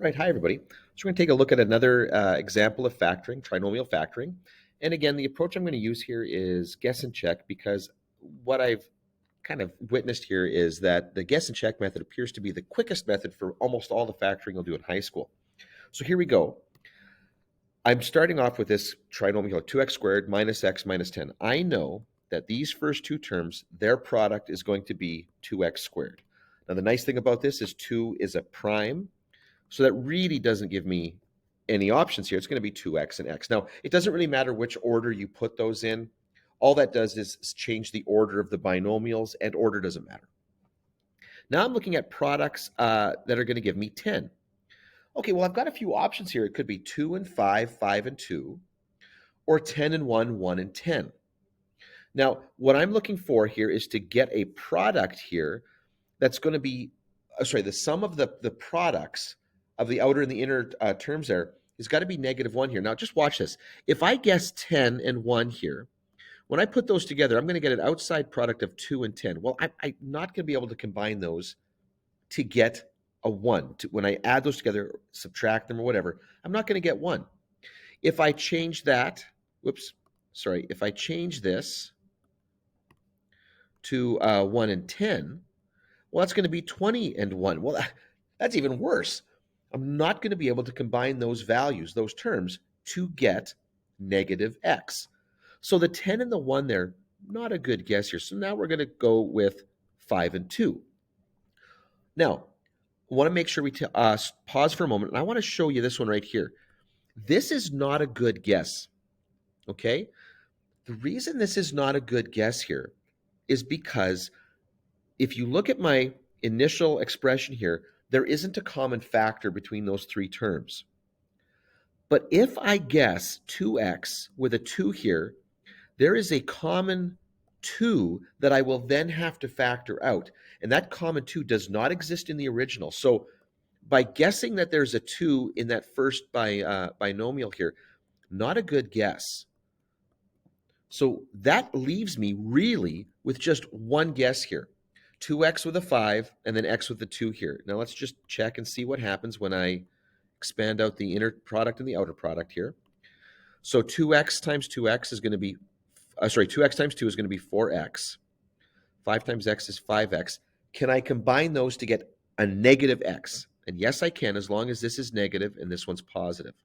Right, hi everybody. So we're going to take a look at another example of factoring, trinomial factoring. And again, the approach I'm going to use here is guess and check because what I've kind of witnessed here is that the guess and check method appears to be the quickest method for almost all the factoring you'll do in high school. So here we go. I'm starting off with this trinomial 2x squared minus x minus 10. I know that these first two terms, their product is going to be 2x squared. Now the nice thing about this is 2 is a prime, so that really doesn't give me any options here. It's going to be 2x and x. Now, it doesn't really matter which order you put those in. All that does is change the order of the binomials, and order doesn't matter. Now I'm looking at products that are going to give me 10. Okay, well, I've got a few options here. It could be 2 and 5, 5 and 2, or 10 and 1, 1 and 10. Now, what I'm looking for here is to get a product here that's going to be, the sum of the products of the outer and the inner terms there has got to be -1 here. Now, just watch this. If I guess 10 and 1 here, when I put those together, I'm going to get an outside product of 2 and 10. Well, I'm not going to be able to combine those to get a 1. When I add those together, subtract them or whatever, I'm not going to get 1. If I change that, if I change this to 1 and 10, well, that's going to be 20 and 1. Well, that's even worse. I'm not going to be able to combine those values, those terms, to get -x. So the 10 and the 1 there, not a good guess here. So now we're going to go with 5 and 2. Now, I want to make sure we pause for a moment, and I want to show you this one right here. This is not a good guess, okay? The reason this is not a good guess here is because if you look at my initial expression here, there isn't a common factor between those three terms. But if I guess 2x with a 2 here, there is a common 2 that I will then have to factor out. And that common 2 does not exist in the original. So by guessing that there's a 2 in that first binomial here, not a good guess. So that leaves me really with just one guess here. 2x with a 5, and then x with the 2 here. Now let's just check and see what happens when I expand out the inner product and the outer product here. So 2x times 2x is going to be, 2x times 2 is going to be 4x. 5 times x is 5x. Can I combine those to get a -x? And yes, I can, as long as this is negative and this one's positive.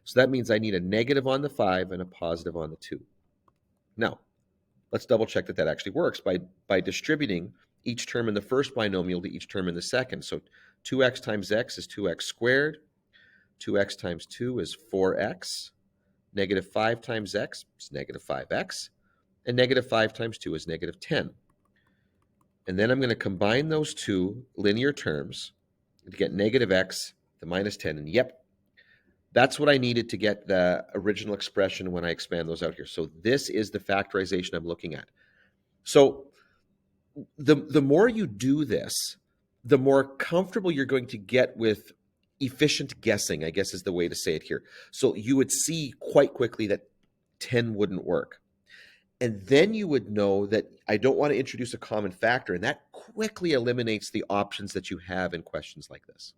So that means I need a negative on the 5 and a positive on the 2. Now, let's double check that that actually works by distributing each term in the first binomial to each term in the second. So 2x times x is 2x squared. 2x times 2 is 4x. -5 times x is -5x. And -5 times 2 is -10. And then I'm going to combine those two linear terms to get -x to -10. And yep, that's what I needed to get the original expression when I expand those out here. So this is the factorization I'm looking at. So the more you do this, the more comfortable you're going to get with efficient guessing, I guess is the way to say it here. So you would see quite quickly that 10 wouldn't work. And then you would know that I don't want to introduce a common factor, and that quickly eliminates the options that you have in questions like this.